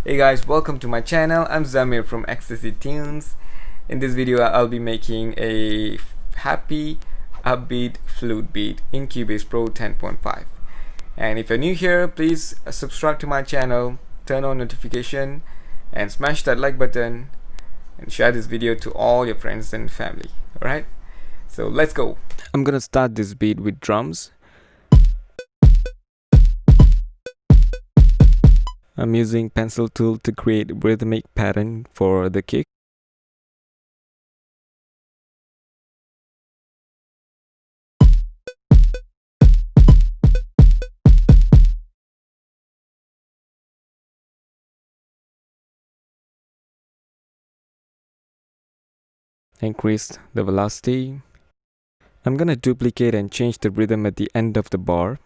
Hey guys, welcome to my channel. I'm Zamir from Ecstasy Tunes. In this video I'll be making a happy upbeat flute beat in Cubase Pro 10.5. And if you're new here, please subscribe to my channel, turn on notification and smash that like button and share this video to all your friends and family. Alright, so let's go. I'm gonna start this beat with drums. I'm using pencil tool to create rhythmic pattern for the kick. Increase the velocity. I'm gonna duplicate and change the rhythm at the end of the bar.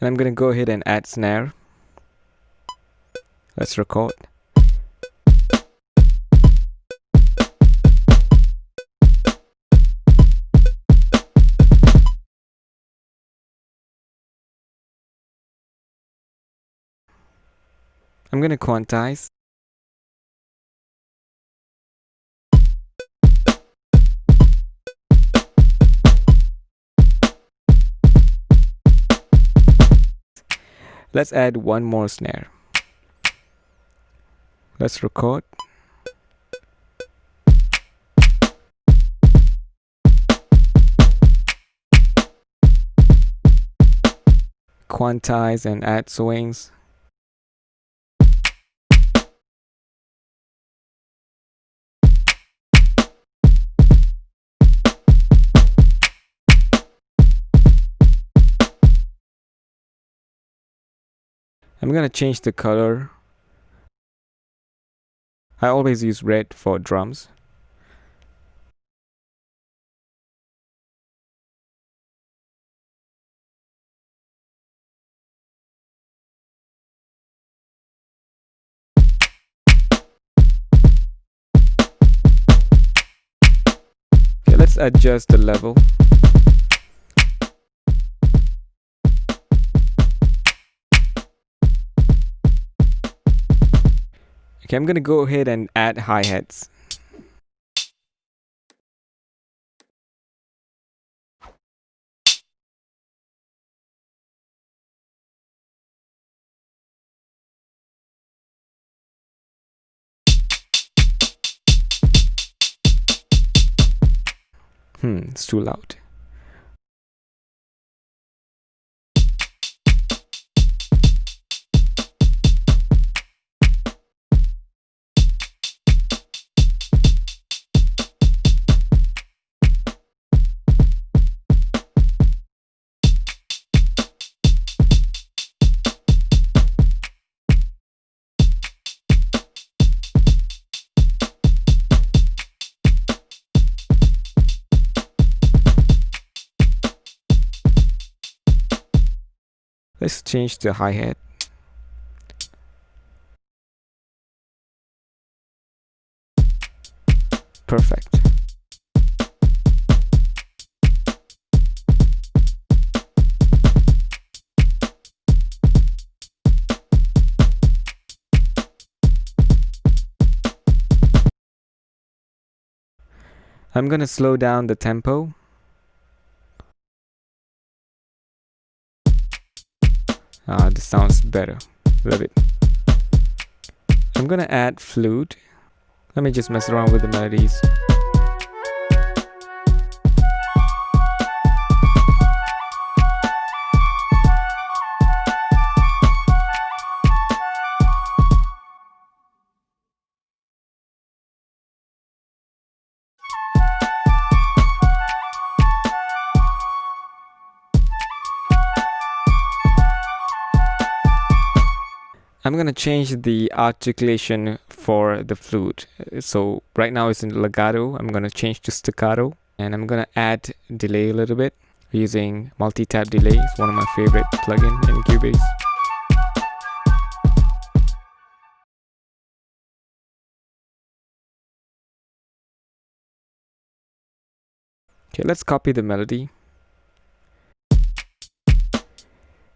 And I'm gonna go ahead and add snare. Let's record. I'm gonna quantize. Let's add one more snare. Let's record. Quantize and add swings. I'm gonna change the color. I always use red for drums. Okay, let's adjust the level. Okay, I'm gonna go ahead and add hi-hats. It's too loud. Let's change the hi-hat. Perfect. I'm gonna slow down the tempo. This sounds better. Love it. I'm gonna add flute. Let me just mess around with the melodies. I'm gonna change the articulation for the flute. So right now it's in legato. I'm gonna change to staccato, and I'm gonna add delay a little bit using multi-tap delay. It's one of my favorite plugins in Cubase. Okay, let's copy the melody.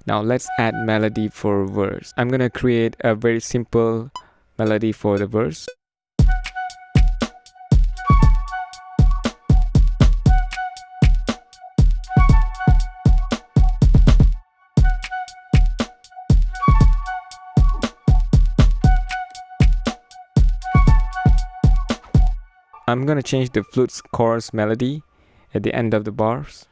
Now let's add melody for verse. I'm gonna create a very simple melody for the verse. I'm gonna change the flute's chorus melody at the end of the bars.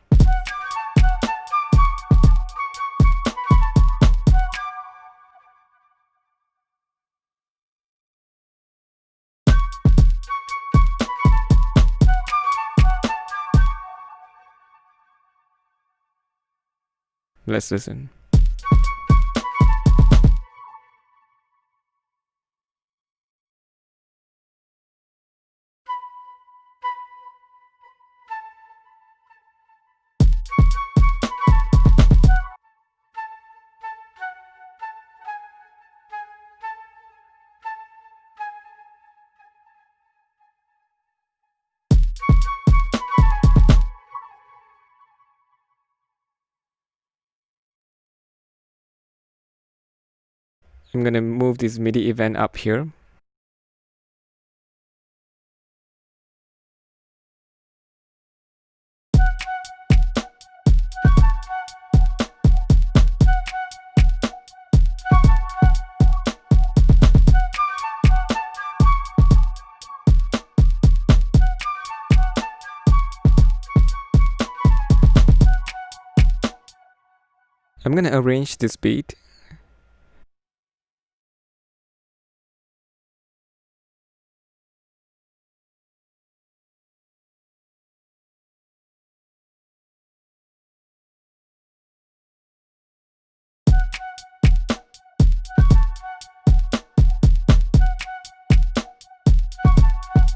Let's listen. I'm gonna move this MIDI event up here. I'm gonna arrange this beat.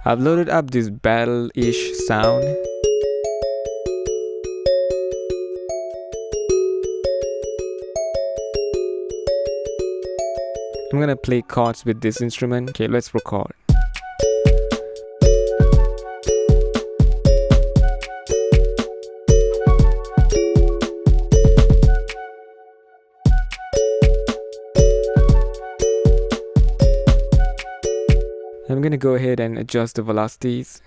I've loaded up this battle-ish sound. I'm gonna play chords with this instrument. Okay, let's record. I'm gonna go ahead and adjust the velocities.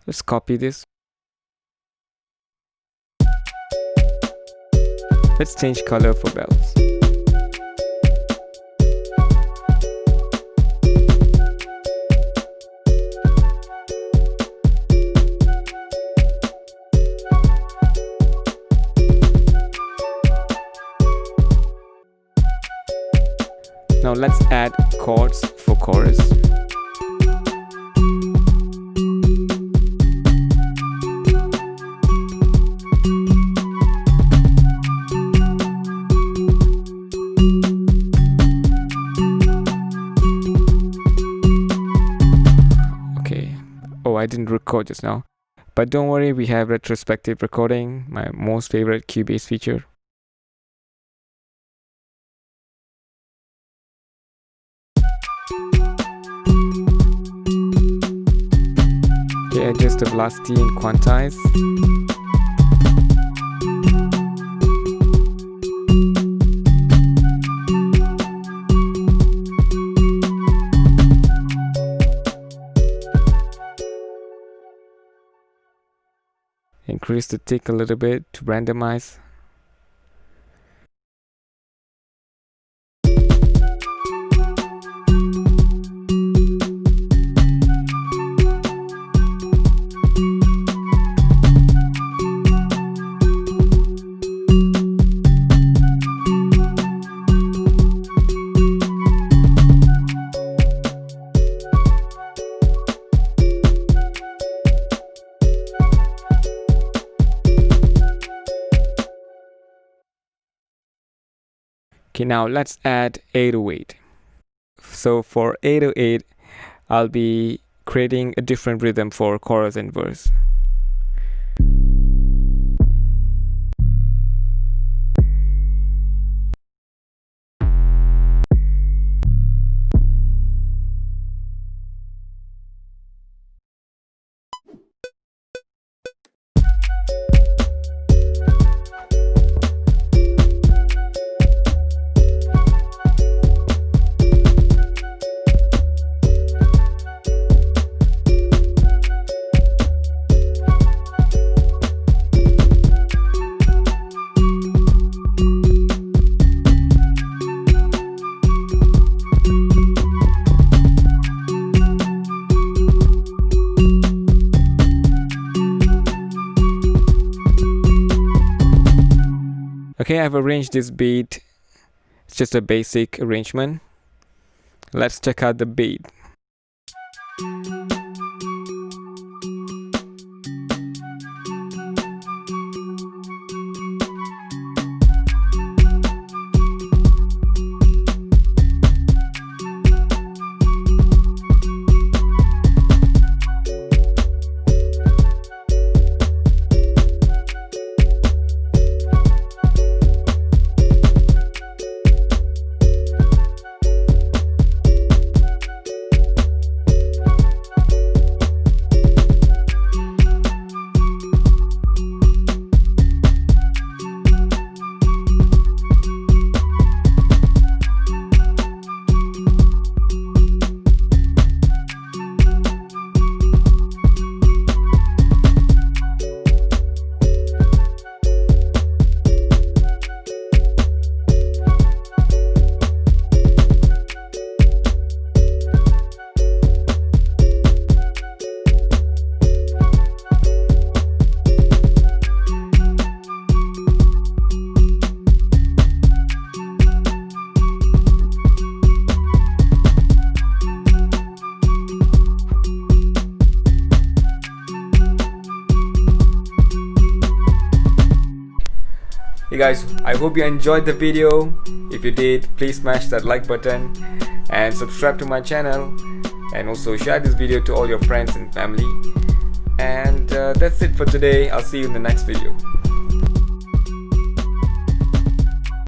Let's copy this. Let's change color for bells. Now let's add chords for chorus. Oh, I didn't record just now. But don't worry, we have retrospective recording, my most favorite Cubase feature. Okay, adjust the velocity and quantize. Increase the tick a little bit to randomize. Okay, now let's add 808. So for 808, I'll be creating a different rhythm for chorus and verse. Okay, I've arranged this beat. It's just a basic arrangement. Let's check out the beat. Hey guys, I hope you enjoyed the video. If you did, please smash that like button and subscribe to my channel, and also share this video to all your friends and family. And that's it for today. I'll see you in the next video.